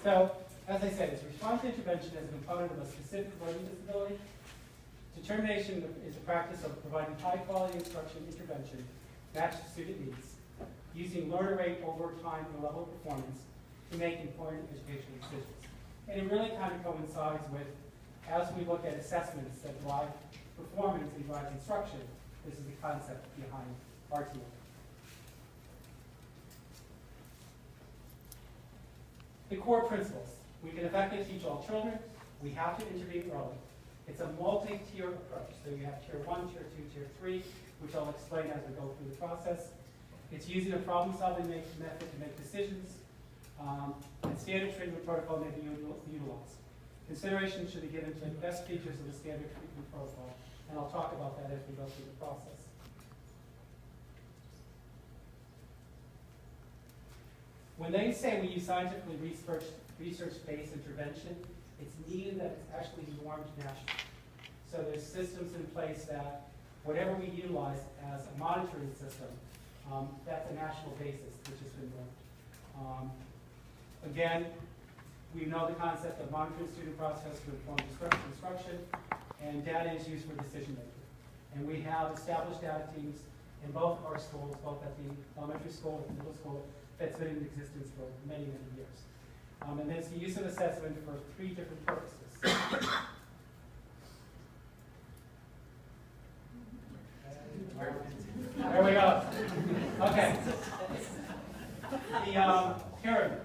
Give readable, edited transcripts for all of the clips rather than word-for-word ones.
So, as I said, it's response to intervention as a component of a specific learning disability. Determination is the practice of providing high-quality instruction intervention matched to student needs, using learner rate over time and level of performance to make important educational decisions. And it really kind of coincides with, as we look at assessments that drive performance and drive instruction, this is the concept behind RTI. The core principles. We can effectively teach all children. We have to intervene early. It's a multi-tier approach. So you have tier 1, tier 2, tier 3, which I'll explain as we go through the process. It's using a problem-solving method to make decisions, and standard treatment protocol may be utilized. Consideration should be given to the best features of the standard treatment protocol, and I'll talk about that as we go through the process. When they say we use scientifically research-based intervention, it's needed that it's actually normed nationally. So there's systems in place that whatever we utilize as a monitoring system, that's a national basis, which has been normed. Again, we know the concept of monitoring student process to inform instruction, and data is used for decision making. And we have established data teams in both our schools, both at the elementary school and middle school, that's been in existence for many, many years. And it's the use of assessment for 3 different purposes. There we go. Okay. The pyramid.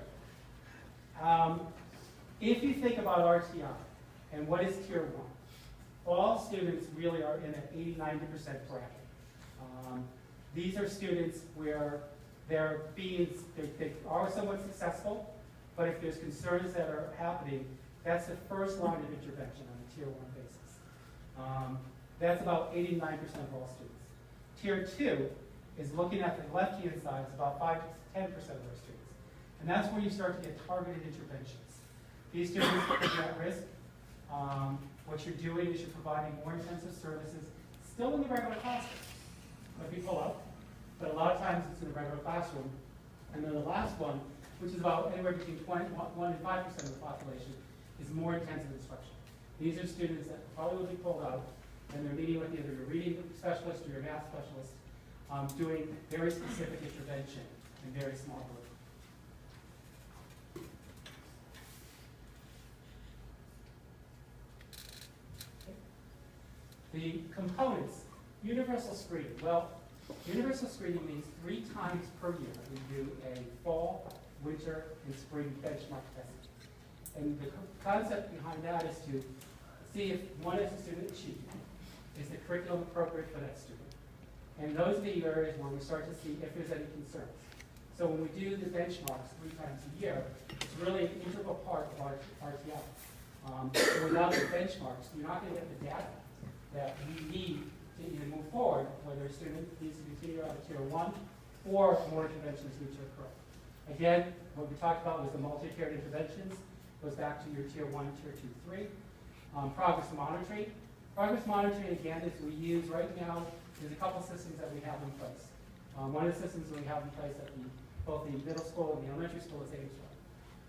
If you think about RTI, and what is tier 1? All students really are in an 80–90% bracket. These are students where they are somewhat successful, but if there's concerns that are happening, that's the first line of intervention on a tier 1 basis. That's about 89% of all students. Tier 2 is looking at the left-hand side, it's about 5 to 10% of our students. And that's where you start to get targeted interventions. These students are at risk. What you're doing is you're providing more intensive services, still in the regular classroom. Might be pull up, but a lot of times it's in the regular classroom. And then the last one, which is about anywhere between 1 and 5% of the population, is more intensive instruction. These are students that probably will be pulled out, and they're meeting with either your reading specialist or your math specialist, doing very specific intervention in very small groups. The components, universal screening. Well, universal screening means 3 times per year we do a fall, winter, and spring benchmark testing. And the concept behind that is to see if one is a student achieved. Is the curriculum appropriate for that student? And those are the areas where we start to see if there's any concerns. So when we do the benchmarks 3 times a year, it's really an integral part of our RTI. So without the benchmarks, you're not going to get the data that we need to either move forward, whether a student needs to continue out of tier 1 or more interventions need to occur. Again, what we talked about was the multi-tiered interventions. Goes back to your tier 1, tier 2, 3. Progress monitoring. Progress monitoring, again, is we use right now, there's a couple systems that we have in place. One of the systems we have in place at both the middle school and the elementary school is AIMSweb.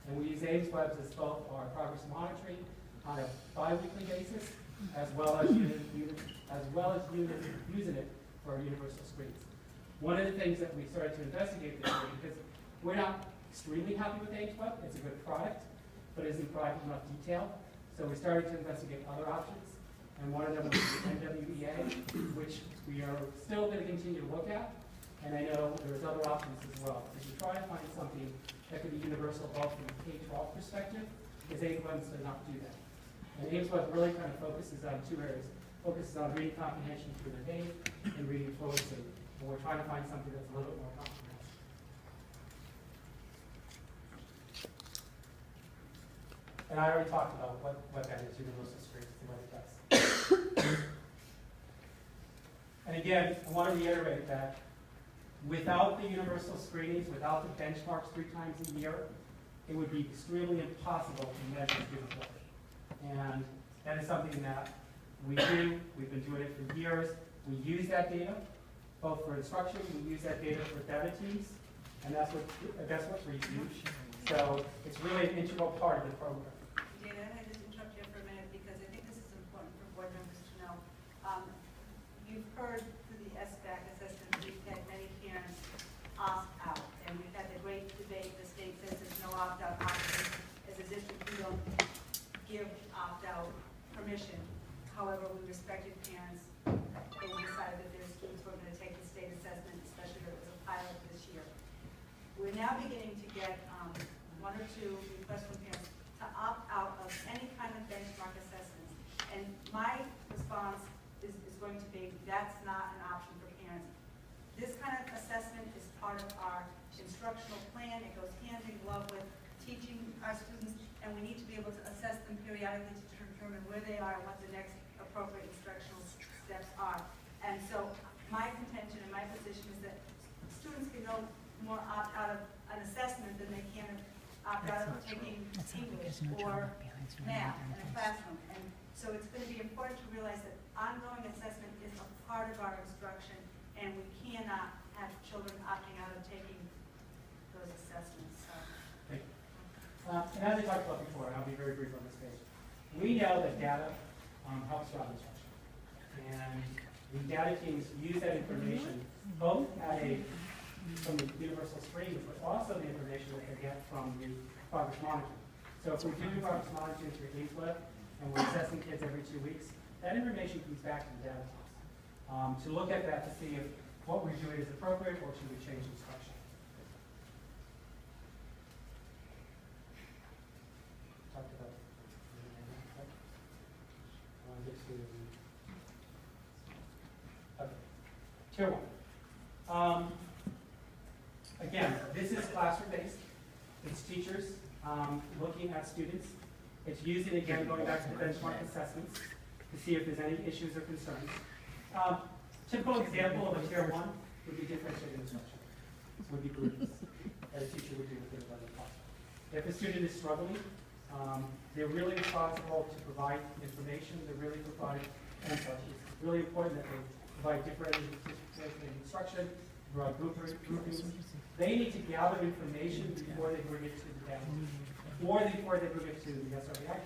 And we use AIMSweb as both our progress monitoring on a bi-weekly basis, as well as using it for our universal screens. One of the things that we started to investigate this year, because we're not extremely happy with AIMSweb, it's a good product, but it isn't providing enough detail. So we started to investigate other options. And one of them was the NWEA, which we are still going to continue to look at. And I know there's other options as well. If you try to find something that could be universal both from a K-12 perspective, is AIMSweb does not do that. And AIMSweb really kind of focuses on 2 areas. Focuses on reading comprehension through the day and reading fluency. And we're trying to find something that's a little bit more comprehensive. And I already talked about what that is, universal screens, and what it does. And again, I want to reiterate that without the universal screenings, without the benchmarks 3 times a year, it would be extremely impossible to measure student learning. And that is something that we do. We've been doing it for years. We use that data, both for instruction, we use that data for data teams, and that's what we use. So it's really an integral part of the program. Dana, I just interrupt you for a minute because I think this is important for board members to know. You've heard through the SBAC assessment, we've had many parents opt out, and we've had the great debate. The state says there's no opt-out option. As a district, we don't give opt-out permission. However, we respected parents who decided that their students were going to take the state assessment, especially if it was a pilot this year. We're now beginning to get one or two requests from parents to opt out of any kind of benchmark assessments. And my response is going to be, that's not an option for parents. This kind of assessment is part of our instructional plan. It goes hand in glove with teaching our students, and we need to be able to assess them periodically to determine where they are and what the next appropriate instructional steps are. And so my contention and my position is that students can no more opt out of an assessment than they can opt out of taking English or math in a classroom. And so it's going to be important to realize that ongoing assessment is a part of our instruction, and we cannot have children opting out of taking those assessments. So. And as I talked about before, and I'll be very brief on this page, we know that data helps drive instruction. And the data teams use that information both from the universal screen, but also the information that they get from the progress monitoring. So if we're doing progress monitoring through HADDAM and we're assessing kids every 2 weeks, that information comes back to the data teams to look at that to see if what we're doing is appropriate or should we change instruction. Talked about Tier 1. Again, this is classroom-based. It's teachers looking at students. It's using, again, going back to the benchmark assessments to see if there's any issues or concerns. Typical example of a Tier 1 would be differentiated instruction. Would be groups that a teacher would do with their learning classroom. If a student is struggling, they're really responsible to provide information. They're really it's really important that they provide differentiated instruction, provide groupings. They need to gather information before they bring it to the data, or before they bring it to the SRBI,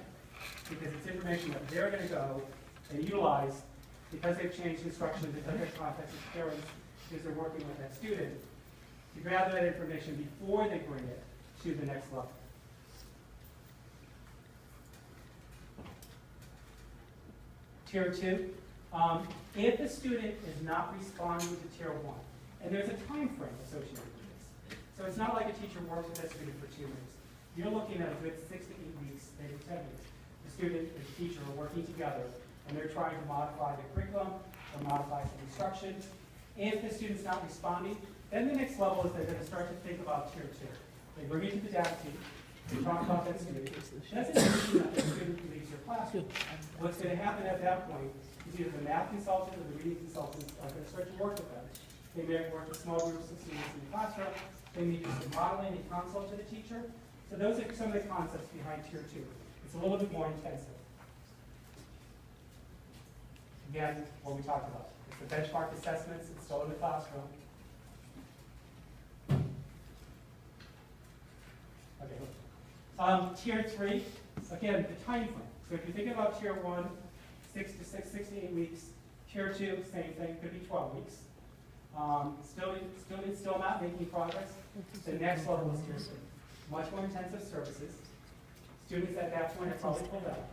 because it's information that they're going to go and utilize because they've changed instruction, because their context is parents, because they're working with that student, to gather that information before they bring it to the next level. Tier 2, if the student is not responding to Tier 1, and there's a time frame associated with this. So it's not like a teacher works with that student for 2 weeks. You're looking at a good 6 to 8 weeks, maybe 10 weeks. The student and the teacher are working together, and they're trying to modify the curriculum or modify some instruction. If the student's not responding, then the next level is they're going to start to think about Tier 2. They bring it to the data team. They talk about that student. That's an issue that the student leaves your classroom. What's going to happen at that point is either the math consultant or the reading consultant are going to start to work with them. They may work with small groups of students in the classroom. They may do some modeling and consult to the teacher. So those are some of the concepts behind Tier 2. It's a little bit more intensive. Again, what we talked about. It's the benchmark assessments. It's still in the classroom. Okay. Tier 3, again, the time frame. So if you think about Tier 1, 6 to 8 weeks. Tier 2, same thing, could be 12 weeks. Still not making progress. The next level is Tier 3. Much more intensive services. Students at that point are probably pulled out.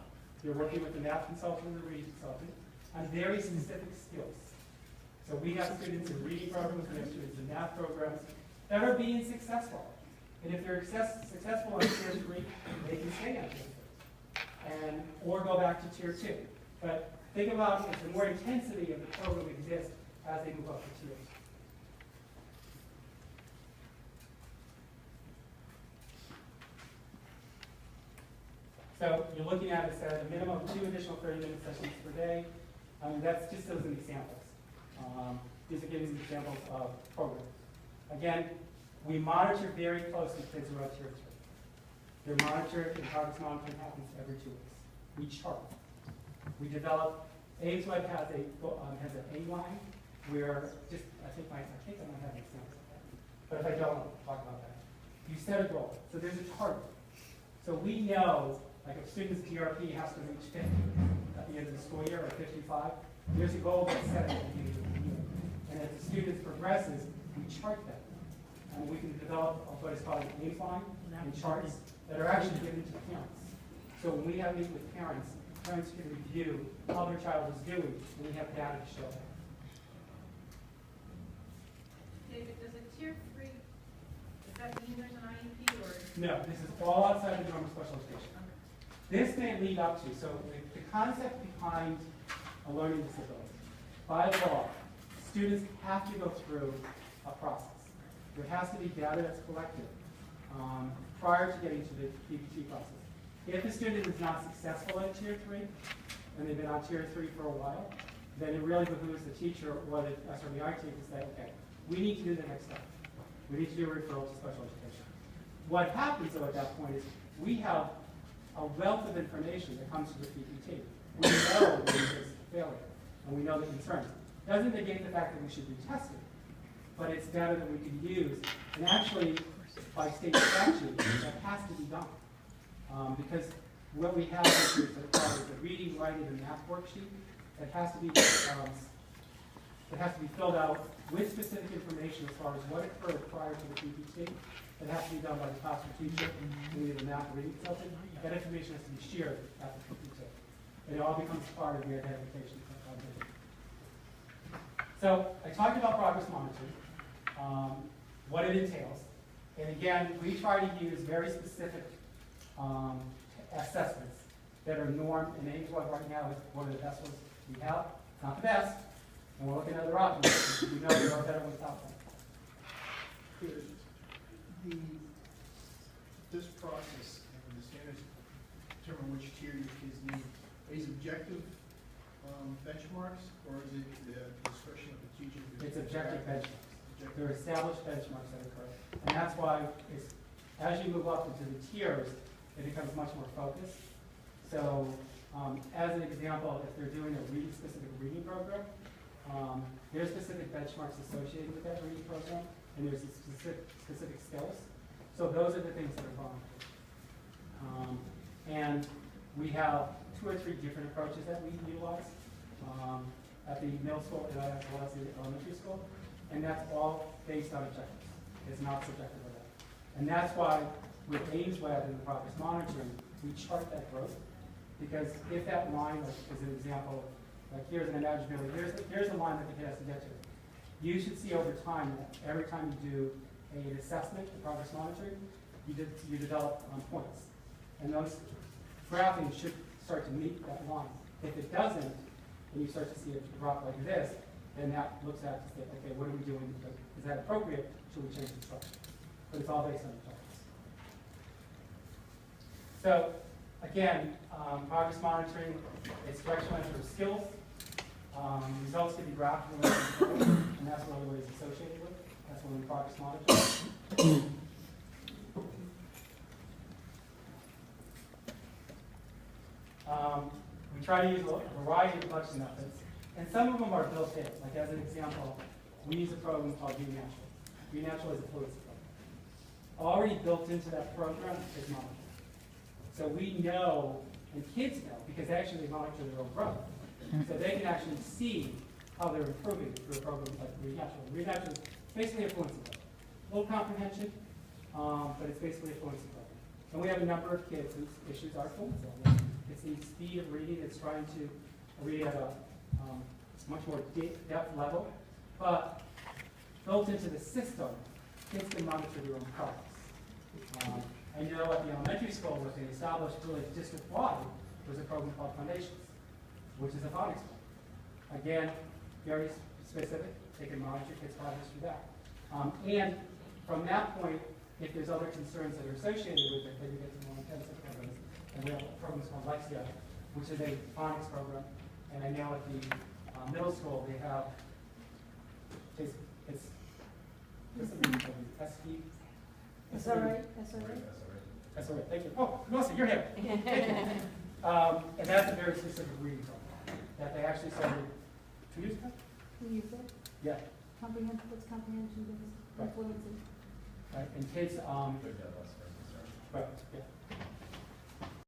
You're working with the math consultant and the reading consultant on very specific skills. So we have students in reading programs, we have students in math programs that are being successful. And if they're successful on Tier 3, they can stay on Tier 3 or go back to Tier 2. But think about if the more intensity of the program exists as they move up the tiers. So you're looking at it as a minimum of 2 additional 30-minute sessions per day. That's just those examples. These are giving examples of programs. Again, we monitor very closely kids who are at Tier 3. They're monitored, and progress monitoring happens every 2 weeks. We chart. We develop, AIMSweb has an A line where I think I might have an example of that. But if I don't, I'll talk about that. you set a goal. So there's a target. So we know, like if students' GRP has to reach 50 at the end of the school year, or 55, there's a goal that's set at the beginning of the year. And as the student progresses, we chart that. And we can develop what is called an baseline and charts that are actually given to parents. So when we have meetings with parents, parents can review how their child is doing, and we have data to show that. David, does a tier 3, does that mean there's an IEP or? No, this is all outside the normal special education. This may lead up to, so the concept behind a learning disability, by law, students have to go through a process. There has to be data that's collected prior to getting to the PPT process. If the student is not successful at tier 3, and they've been on tier 3 for a while, then it really behooves the teacher or the SRBI team to say, okay, we need to do the next step. We need to do a referral to special education. What happens though at that point is we have a wealth of information that comes to the PPT. We know when there's failure, and we know the concerns. Doesn't negate the fact that we should be tested, but it's data that we can use, and actually, by state statute, that has to be done. Because what we have is the reading, writing, and math worksheet that has to be filled out with specific information as far as what occurred prior to the PPT. It has to be done by the classroom teacher and the math or reading consultant. That information has to be shared at the PPT. And it all becomes part of the identification. So I talked about progress monitoring, what it entails. And again, we try to use very specific assessments that are normed, and Ames Web right now is one of the best ones we have. It's not the best, and we're looking at other options. We know there are better ones out there. This process and the standards determine which tier your kids need. Are these objective benchmarks, or is it the discretion of the teacher? It's objective benchmarks. There are established benchmarks that occur. And that's why as you move up into the tiers, it becomes much more focused. So as an example, if they're doing a specific reading program, there are specific benchmarks associated with that reading program, and there's specific skills. So those are the things that are volunteer. And we have 2 or 3 different approaches that we utilize at the middle school and as well as the elementary school. And that's all based on objectives. It's not subjective at all. And that's why with Ames Web and the progress monitoring, we chart that growth. Because if that line, like, as an example, like here's an imaginary, here's the line that the kid has to get to. You should see over time that every time you do an assessment, the progress monitoring, you develop points. And those graphing should start to meet that line. If it doesn't, and you start to see it drop like this, then that looks at to say, okay, what are we doing? Is that appropriate? Should we change the structure? But it's all based on the targets. So again, progress monitoring, it's directional measure of skills. Results can be graphed, and that's one of the ways associated with it. That's one of the progress monitoring. We try to use a variety of collection methods, and some of them are built in. Like as an example, we use a program called Natural. Natural is a fluency program. Already built into that program is monitoring. So we know, and kids know, because actually they monitor their own growth. So they can actually see how they're improving through a program like Natural. Natural is basically a fluency program. A little comprehension, but it's basically a fluency program. And we have a number of kids whose issues are fluency. It's the speed of reading. It's trying to read at a much more depth level. But built into the system, kids can monitor their own progress. I know at the elementary school, what they established really district-wide was a program called Foundations, which is a phonics program. Again, very specific. They can monitor kids' progress through that. And from that point, if there's other concerns that are associated with it, then you get to more intensive programs. And we have programs called Lexia, which is a phonics program. And I know at the middle school, they have, it's SP. SRBI. SRBI, thank you. Oh, Melissa, you're here. Thank you. And that's a very specific reading program that they actually started 2 years ago? 2 years ago? Yeah. Comprehension, what's comprehension based? Right. Fluency. right? And kids, Good, yeah, that's very concerned. right, yeah.